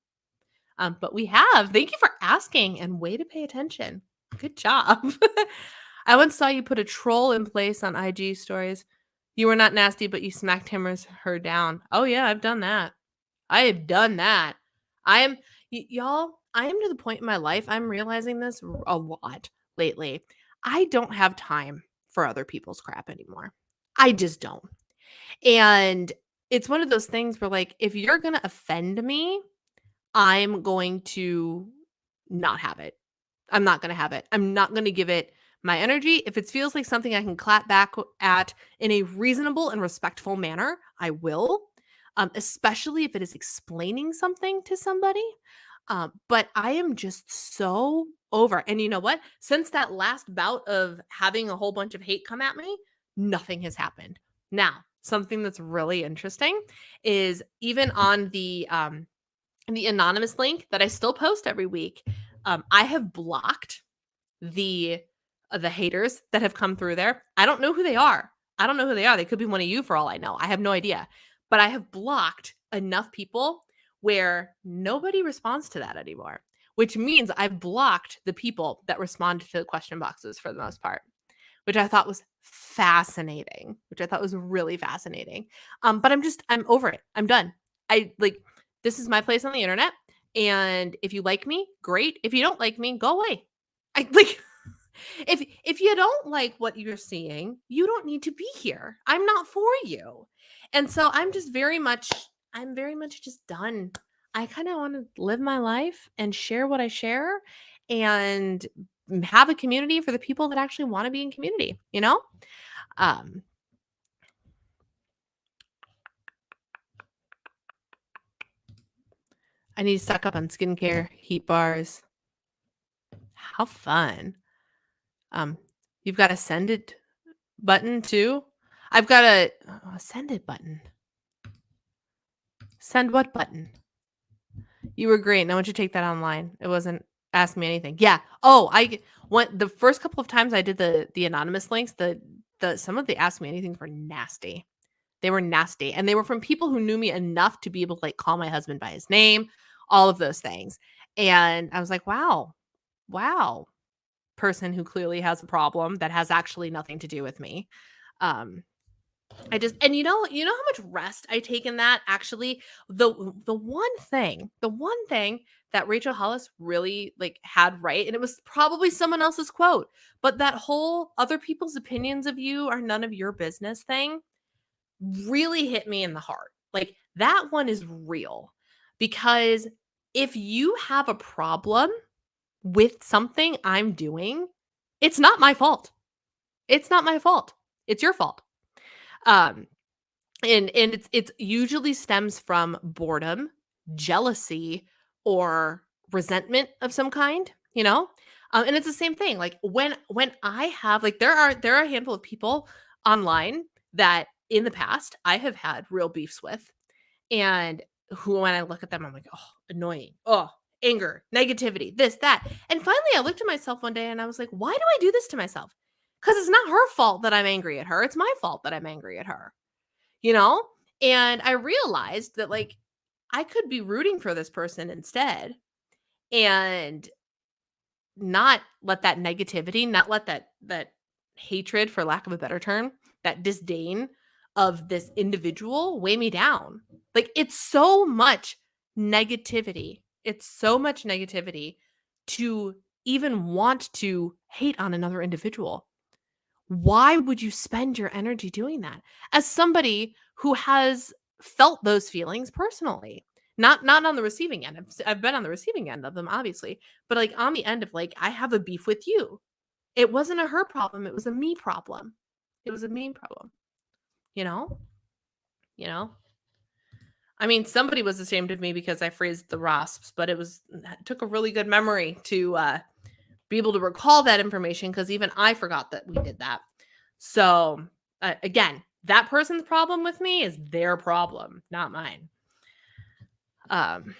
But we have. Thank you for asking and way to pay attention. Good job. I once saw you put a troll in place on IG stories. You were not nasty, but you smacked him or her down. Oh yeah, I've done that. I have done that. I am y'all, I am to the point in my life I'm realizing this a lot lately. I don't have time for other people's crap anymore. I just don't. And it's one of those things where if you're going to offend me, I'm going to not have it. I'm not going to have it. I'm not going to give it my energy. If it feels like something I can clap back at in a reasonable and respectful manner, I will, especially if it is explaining something to somebody. But I am just so over. And you know what? Since that last bout of having a whole bunch of hate come at me, nothing has happened. Now, something that's really interesting is even on the anonymous link that I still post every week, I have blocked the haters that have come through there. I don't know who they are. They could be one of you for all I know. I have no idea. But I have blocked enough people where nobody responds to that anymore, which means I've blocked the people that respond to the question boxes for the most part, which I thought was fascinating, which I thought was really fascinating. But I'm over it. I'm done. This is my place on the internet. And if you like me, great. If you don't like me, go away. I like if you don't like what you're seeing, you don't need to be here. I'm not for you. And so I'm very much just done. I kind of want to live my life and share what I share and have a community for the people that actually want to be in community, you know? Um I need to stock up on skincare, heat bars. How fun. You've got a send it button too? I've got a send it button. Send what button? You were great. Now, why don't you take that online? It wasn't ask me anything. Yeah. Oh, I went the first couple of times I did the anonymous links. The some of the ask me anything were nasty. They were nasty, and they were from people who knew me enough to be able to call my husband by his name, all of those things. And I was like, wow, person who clearly has a problem that has actually nothing to do with me. Um, And you know how much rest I take in that? Actually, the one thing that Rachel Hollis really like had right, and it was probably someone else's quote, but that whole other people's opinions of you are none of your business thing really hit me in the heart. Like that one is real because if you have a problem with something I'm doing, it's not my fault. It's not my fault. It's your fault. Um and it's usually stems from boredom, jealousy, or resentment of some kind, you know? And it's the same thing. Like when I have like there are a handful of people online that in the past I have had real beefs with, and who when I look at them, I'm like, oh, annoying. Oh, anger, negativity, this, that. And finally I looked at myself one day and I was like, why do I do this to myself? Because it's not her fault that I'm angry at her. It's my fault that I'm angry at her, you know? And I realized that like I could be rooting for this person instead and not let that negativity, not let that hatred, for lack of a better term, that disdain of this individual weigh me down. Like it's so much negativity. It's so much negativity to even want to hate on another individual. Why would you spend your energy doing that? As somebody who has felt those feelings personally. Not on the receiving end. I've been on the receiving end of them, obviously, but, like, on the end of, like, I have a beef with you. It wasn't a her problem, it was a me problem. It was a me problem, you know? You know? I mean, somebody was ashamed of me because I phrased the rasps, but it took a really good memory to, be able to recall that information because even I forgot that we did that. So, again, that person's problem with me is their problem, not mine. Um,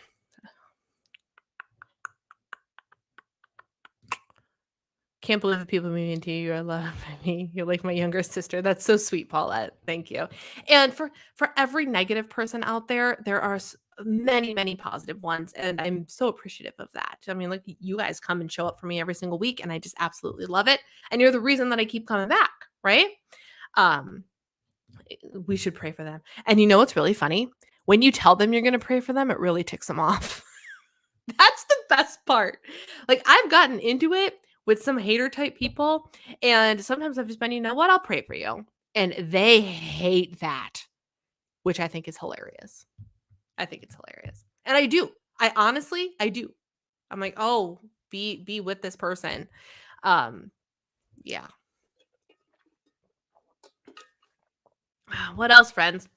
can't believe the people mean to you. You're loved by me. You're like my younger sister. That's so sweet, Paulette. Thank you. And for every negative person out there, there are many, many positive ones, and I'm so appreciative of that. I mean, like you guys come and show up for me every single week, and I just absolutely love it. And you're the reason that I keep coming back, right? Um, we should pray for them. And you know what's really funny? When you tell them you're going to pray for them, it really ticks them off. That's the best part. Like I've gotten into it with some hater type people, and sometimes I've just been, you know what, I'll pray for you. And they hate that, which I think is hilarious. I think it's hilarious. And I do. I do. I'm like, oh, be with this person. Yeah. What else, friends?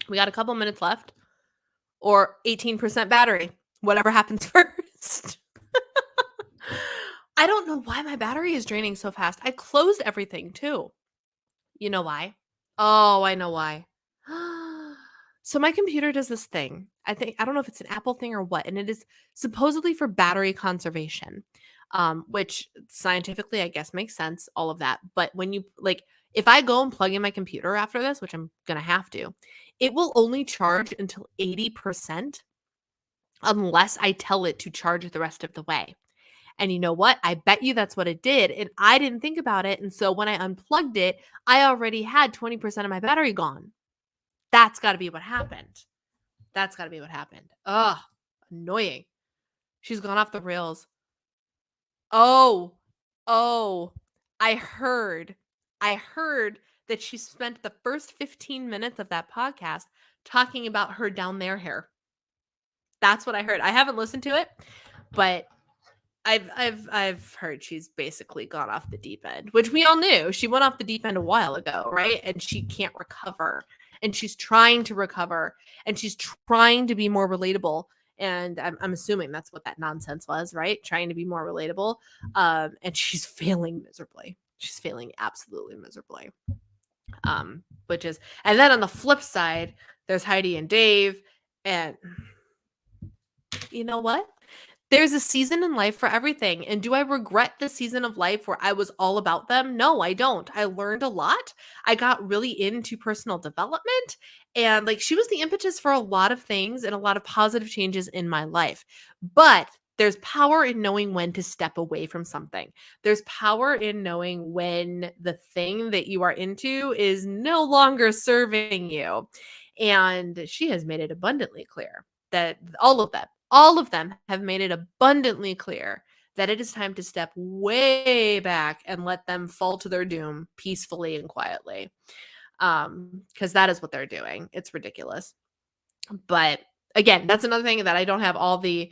We got a couple minutes left. Or 18% battery. Whatever happens first. I don't know why my battery is draining so fast. I closed everything too. You know why? Oh, I know why. So my computer does this thing. I don't know if it's an Apple thing or what, and it is supposedly for battery conservation. Which scientifically I guess makes sense, all of that. But when you like if I go and plug in my computer after this, which I'm gonna have to, it will only charge until 80% unless I tell it to charge the rest of the way. And you know what? I bet you that's what it did. And I didn't think about it. And so when I unplugged it, I already had 20% of my battery gone. That's got to be what happened. That's got to be what happened. Ugh, annoying. She's gone off the rails. Oh, oh, I heard. I heard that she spent the first 15 minutes of that podcast talking about her down there hair. That's what I heard. I haven't listened to it, but I've heard she's basically gone off the deep end, which we all knew. She went off the deep end a while ago, right? And she can't recover. And she's trying to recover, and she's trying to be more relatable. And I'm assuming that's what that nonsense was, right? Trying to be more relatable. And she's failing miserably. She's failing absolutely miserably. Which is, and then on the flip side, there's Heidi and Dave, and you know what? There's a season in life for everything. And do I regret the season of life where I was all about them? No, I don't. I learned a lot. I got really into personal development. And like she was the impetus for a lot of things and a lot of positive changes in my life. But There's power in knowing when to step away from something. There's power in knowing when the thing that you are into is no longer serving you. And she has made it abundantly clear that all of them have made it abundantly clear that it is time to step way back and let them fall to their doom peacefully and quietly. Because that is what they're doing. It's ridiculous. But again, that's another thing that I don't have all the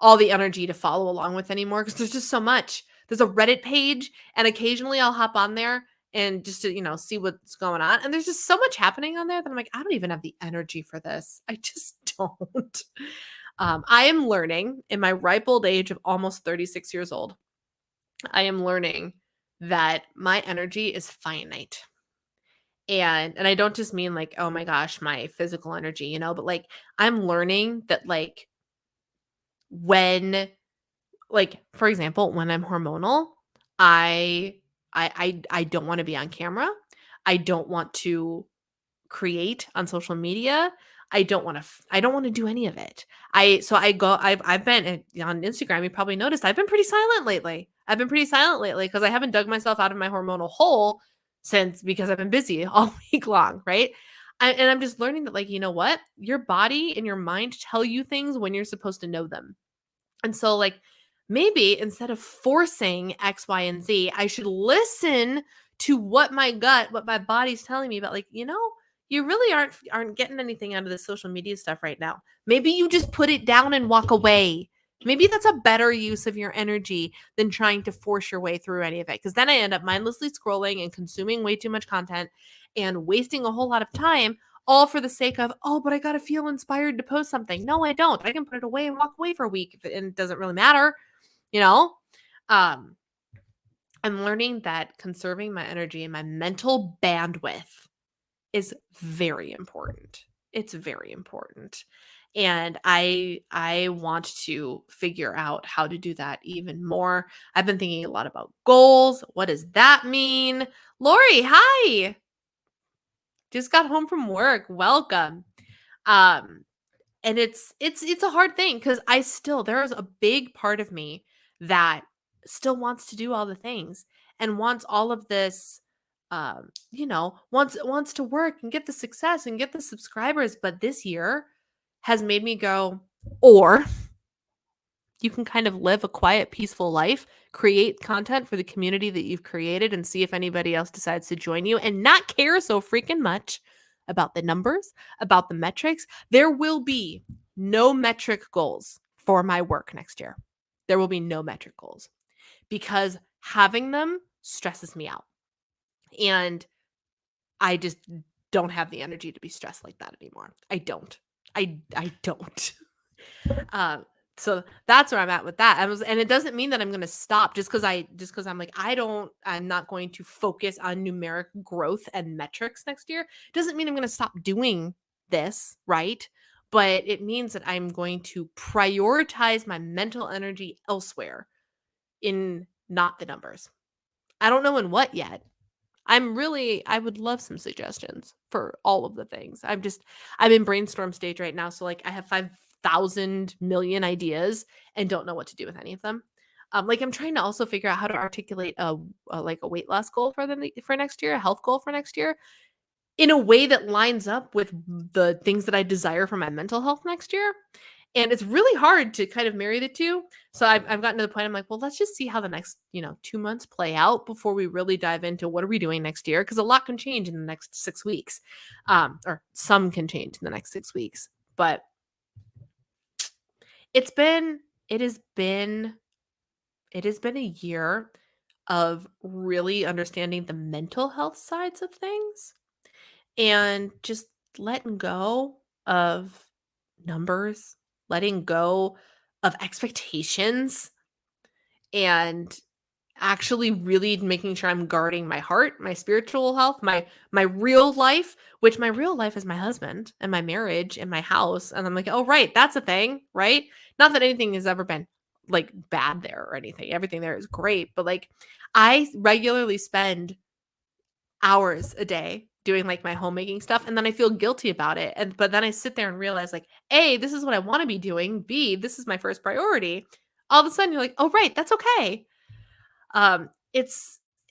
energy to follow along with anymore because there's just so much. There's a Reddit page, and occasionally I'll hop on there and just to, see what's going on. And there's just so much happening on there that I'm like, I don't even have the energy for this. I just don't. I am learning in my ripe old age of almost 36 years old. I am learning that my energy is finite. And I don't just mean like, oh my gosh, my physical energy, but like I'm learning that like when like for example, when I'm hormonal, I I don't want to be on camera. I don't want to create on social media. I don't want to do any of it. I've been on Instagram, you probably noticed I've been pretty silent lately. Because I haven't dug myself out of my hormonal hole because I've been busy all week long, right? And I'm just learning that like, you know what? Your body and your mind tell you things when you're supposed to know them. And so, like, maybe instead of forcing X, Y, and Z, I should listen to what my body's telling me about, like, you really aren't getting anything out of this social media stuff right now. Maybe you just put it down and walk away. Maybe that's a better use of your energy than trying to force your way through any of it. Because then I end up mindlessly scrolling and consuming way too much content and wasting a whole lot of time all for the sake of, oh, but I got to feel inspired to post something. No, I don't. I can put it away and walk away for a week and it doesn't really matter, you know? Um, I'm learning that conserving my energy and my mental bandwidth is very important. It's very important. And I want to figure out how to do that even more. I've been thinking a lot about goals. What does that mean? Lori, hi. Just got home from work. Welcome. Um, and it's a hard thing because there's a big part of me that still wants to do all the things and wants all of this wants to work and get the success and get the subscribers, but this year has made me go, or you can kind of live a quiet, peaceful life, create content for the community that you've created, and see if anybody else decides to join you and not care so freaking much about the numbers, about the metrics. There will be no metric goals for my work next year. There will be no metric goals because having them stresses me out. And I just don't have the energy to be stressed like that anymore. I don't. I don't. So that's where I'm at with that. And it doesn't mean that I'm going to stop just because I'm like, I'm not going to focus on numeric growth and metrics next year. Doesn't mean I'm going to stop doing this, right? But it means that I'm going to prioritize my mental energy elsewhere in not the numbers. I don't know in what yet. I would love some suggestions for all of the things. I'm in brainstorm stage right now. So like I have 5,000 million ideas and don't know what to do with any of them. Like I'm trying to also figure out how to articulate like a weight loss goal for next year, a health goal for next year in a way that lines up with the things that I desire for my mental health next year. And it's really hard to kind of marry the two. So I've gotten to the point, I'm like, well, let's just see how the next, 2 months play out before we really dive into what are we doing next year? Because a lot can change in the next 6 weeks. Or some can change in the next 6 weeks. But it has been a year of really understanding the mental health sides of things and just letting go of numbers, letting go of expectations, and actually really making sure I'm guarding my heart, my spiritual health, my real life, which my real life is my husband and my marriage and my house. And I'm like, oh right, that's a thing, right? Not that anything has ever been like bad there or anything. Everything there is great, but like I regularly spend hours a day doing like my homemaking stuff, and then I feel guilty about it. But then I sit there and realize like, A, this is what I want to be doing. B, this is my first priority. all of a sudden you're like, "Oh, right, that's okay."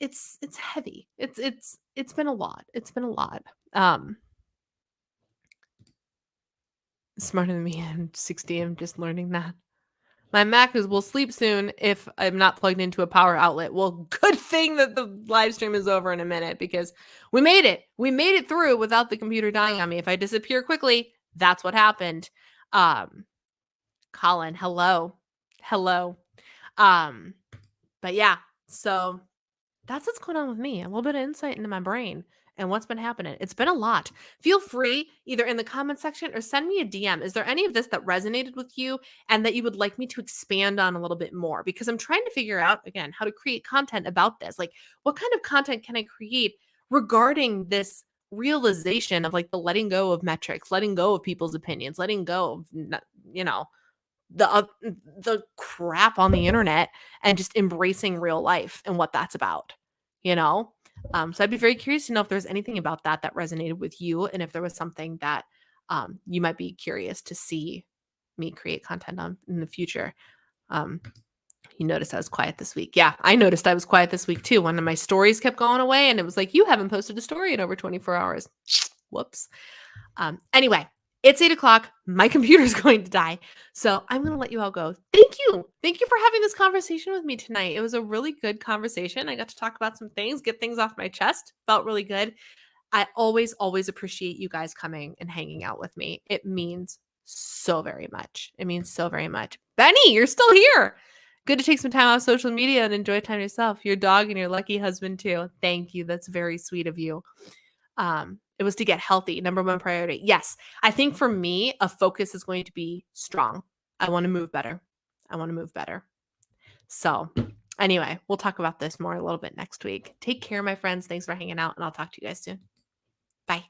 It's it's heavy. It's been a lot. It's been a lot. Um, Smarter than me, I'm 60, I'm just learning that. My Mac is will sleep soon if I'm not plugged into a power outlet. Well, good thing that the live stream is over in a minute because we made it. We made it through without the computer dying on me. If I disappear quickly, that's what happened. Um, Colin, hello. Hello. Um, but yeah, so that's what's going on with me. A little bit of insight into my brain and what's been happening. It's been a lot. Feel free either in the comment section or send me a DM. Is there any of this that resonated with you and that you would like me to expand on a little bit more? Because I'm trying to figure out, again, how to create content about this. Like, what kind of content can I create regarding this realization of like the letting go of metrics, letting go of people's opinions, letting go of, you know, the crap on the internet and just embracing real life and what that's about, you know? So I'd be very curious to know if there's anything about that that resonated with you and if there was something that you might be curious to see me create content on in the future. Um, you noticed I was quiet this week. Yeah, I noticed I was quiet this week too. One of my stories kept going away and it was like, you haven't posted a story in over 24 hours. Whoops. Anyway, it's 8 o'clock. My computer's going to die. So I'm going to let you all go. Thank you. Thank you for having this conversation with me tonight. It was a really good conversation. I got to talk about some things, get things off my chest. Felt really good. I always, always appreciate you guys coming and hanging out with me. It means so very much. It means so very much. Benny, you're still here. Good to take some time off social media and enjoy time yourself. Your dog and your lucky husband too. Thank you. That's very sweet of you. It was to get healthy, number one priority. Yes, I think for me, a focus is going to be strong. I want to move better. I want to move better. So, anyway, we'll talk about this more a little bit next week. Take care, my friends. Thanks for hanging out, and I'll talk to you guys soon. Bye.